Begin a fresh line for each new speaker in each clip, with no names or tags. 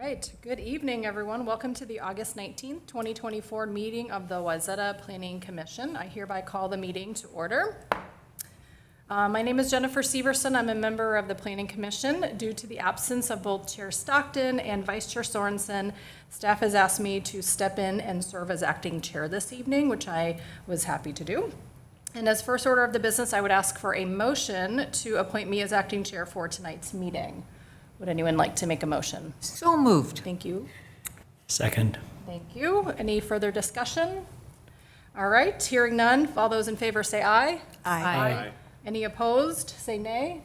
right, good evening, everyone. Welcome to the August 19th, 2024 meeting of the Wayzata Planning Commission. I hereby call the meeting to order. My name is Jennifer Severson. I'm a member of the Planning Commission. Due to the absence of both Chair Stockton and Vice Chair Sorensen, staff has asked me to step in and serve as acting chair this evening, which I was happy to do. And as first order of the business, I would ask for a motion to appoint me as acting chair for tonight's meeting. Would anyone like to make a motion?
So moved.
Thank you.
Second.
Thank you. Any further discussion? All right, hearing none. All those in favor say aye.
Aye.
Any opposed? Say nay.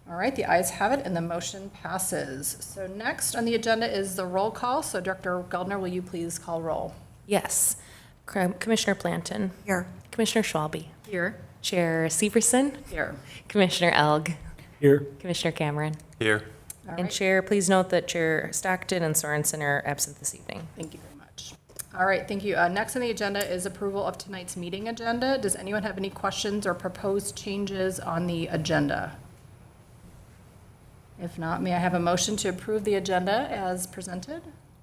All right, the ayes have it and the motion passes. So next on the agenda is the roll call. So Director Geldner, will you please call roll?
Yes. Commissioner Planton.
Here.
Commissioner Schwalbe.
Here.
Chair Severson.
Here.
Commissioner Elg.
Here.
Commissioner Cameron.
Here.
All
And
right.
Chair, please note that Chair Stockton and Sorensen are absent this evening.
Thank you very much. All right, thank you. Next on the agenda is approval of tonight's meeting agenda. Does anyone have any questions or proposed changes on the agenda? If not, may I have a motion to approve the agenda as presented?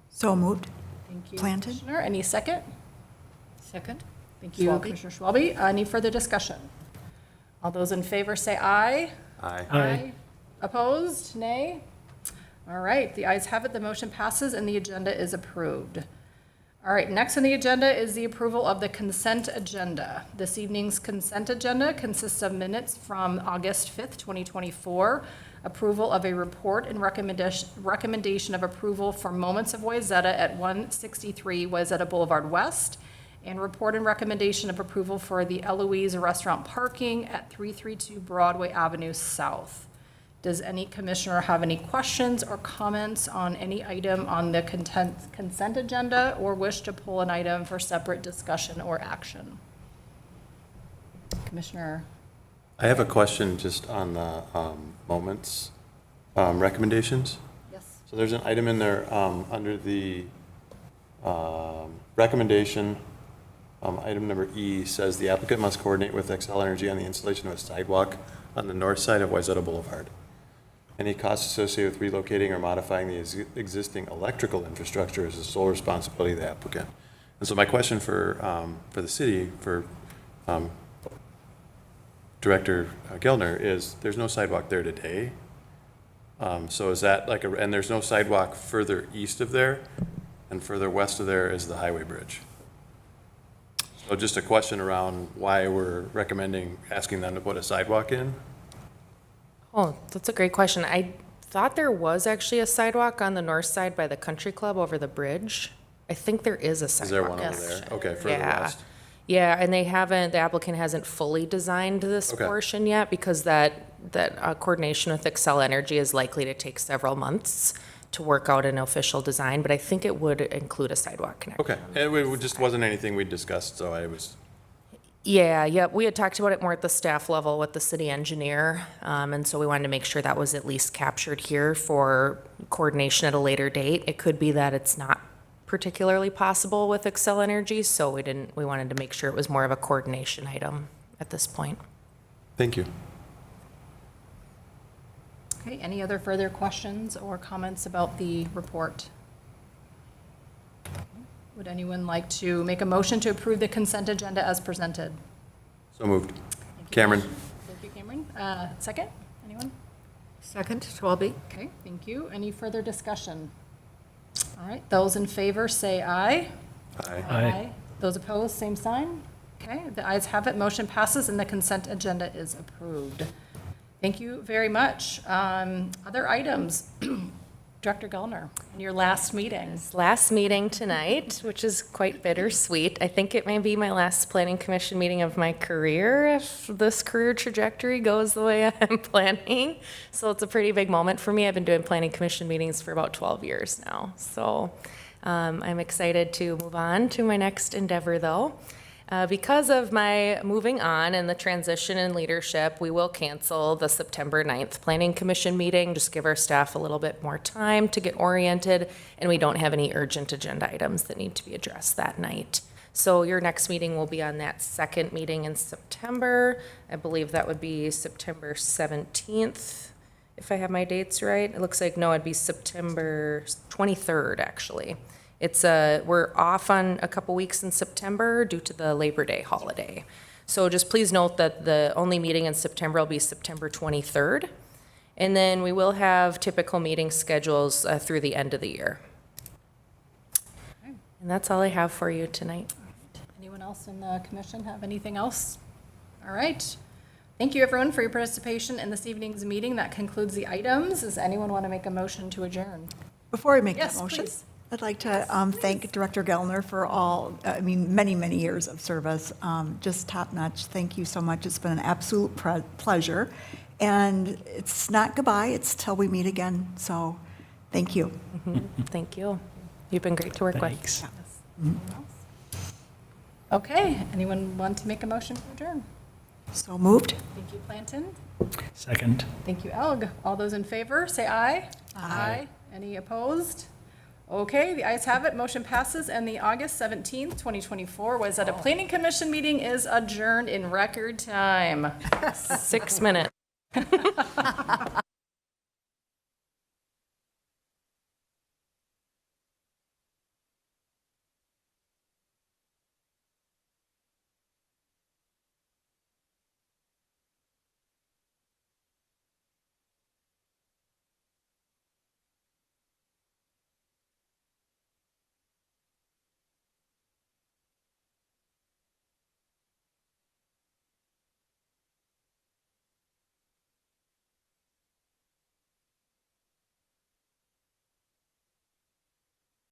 So moved.
Thank you,
Planted.
Commissioner. Any second?
Second.
Thank you,
Schwalbe.
Commissioner Schwalbe. Any further discussion? All those in favor say aye.
Aye.
Opposed? Nay? All right, the ayes have it. The motion passes and the agenda is approved. All right, next on the agenda is the approval of the consent agenda. This evening's consent agenda consists of minutes from August 5th, 2024, approval of a report and recommendation of approval for Moments of Wayzata at 163 Wayzata Boulevard West, and report and recommendation of approval for the Eloise Restaurant parking at 332 Broadway Avenue South. Does any commissioner have any questions or comments on any item on the consent agenda or wish to pull an item for separate discussion or action? Commissioner?
I have a question just on the moments recommendations.
Yes.
So there's an item in there under the recommendation, item number E says the applicant must coordinate with Xcel Energy on the installation of a sidewalk on the north side of Wayzata Boulevard. Any costs associated with relocating or modifying the existing electrical infrastructure is the sole responsibility of the applicant. And so my question for the city, for Director Geldner, is there's no sidewalk there today. So is that like and there's no sidewalk further east of there, and further west of there is the highway bridge. So just a question around why we're asking them to put a sidewalk in.
Oh, that's a great question. I thought there was actually a sidewalk on the north side by the country club over the bridge. I think there is a sidewalk.
Is there one over
yes.
there? Okay, further
Yeah.
west.
Yeah, and the applicant hasn't fully designed this
Okay.
portion yet because that coordination with Xcel Energy is likely to take several months to work out an official design, but I think it would include a sidewalk connection.
Okay, it just wasn't anything we discussed, so I was,
Yeah, we had talked about it more at the staff level with the city engineer, and so we wanted to make sure that was at least captured here for coordination at a later date. It could be that it's not particularly possible with Xcel Energy, so we wanted to make sure it was more of a coordination item at this point.
thank you.
Okay, any other further questions or comments about the report? Would anyone like to make a motion to approve the consent agenda as presented?
So moved.
Thank you,
Cameron.
Thank you, Cameron. Second, anyone?
Second. Schwalbe.
Okay, thank you. Any further discussion? All right, those in favor say aye.
Aye.
Aye.
Those opposed, same sign. Okay, the ayes have it, motion passes, and the consent agenda is approved. Thank you very much. Other items? Director Geldner, in your last meeting.
Last meeting tonight, which is quite bittersweet. I think it may be my last planning commission meeting of my career if this career trajectory goes the way I'm planning. So it's a pretty big moment for me. I've been doing planning commission meetings for about 12 years now. So I'm excited to move on to my next endeavor though. Because of my moving on and the transition in leadership, we will cancel the September 9th Planning Commission meeting, just give our staff a little bit more time to get oriented, and we don't have any urgent agenda items that need to be addressed that night. So your next meeting will be on that second meeting in September. I believe that would be September 17th. if I have my dates right. It looks like, no, it'd be September 23rd, actually. It's, we're off on a couple weeks in September due to the Labor Day holiday. So just please note that the only meeting in September will be September 23rd. And then we will have typical meeting schedules through the end of the year. And that's all I have for you tonight.
Anyone else in the commission have anything else? All right. Thank you, everyone, for your participation in this evening's meeting. That concludes the items. Does anyone want to make a motion to adjourn?
Before I make that
Yes,
motion,
please.
I'd like to thank Director Gellner for all, many, many years of service. Just top notch. Thank you so much. It's been an absolute pleasure. And it's not goodbye, it's till we meet again. So thank you.
Thank you. You've been great to work with.
Thanks.
Okay. Anyone want to make a motion to adjourn?
So moved.
Thank you, Planton.
Second.
Thank you, Elg. All those in favor, say aye. Aye. Any opposed? Okay, the ayes have it. Motion passes, and the August 17th, 2024 Wayzata Planning Commission meeting is adjourned in record time.
6 minutes.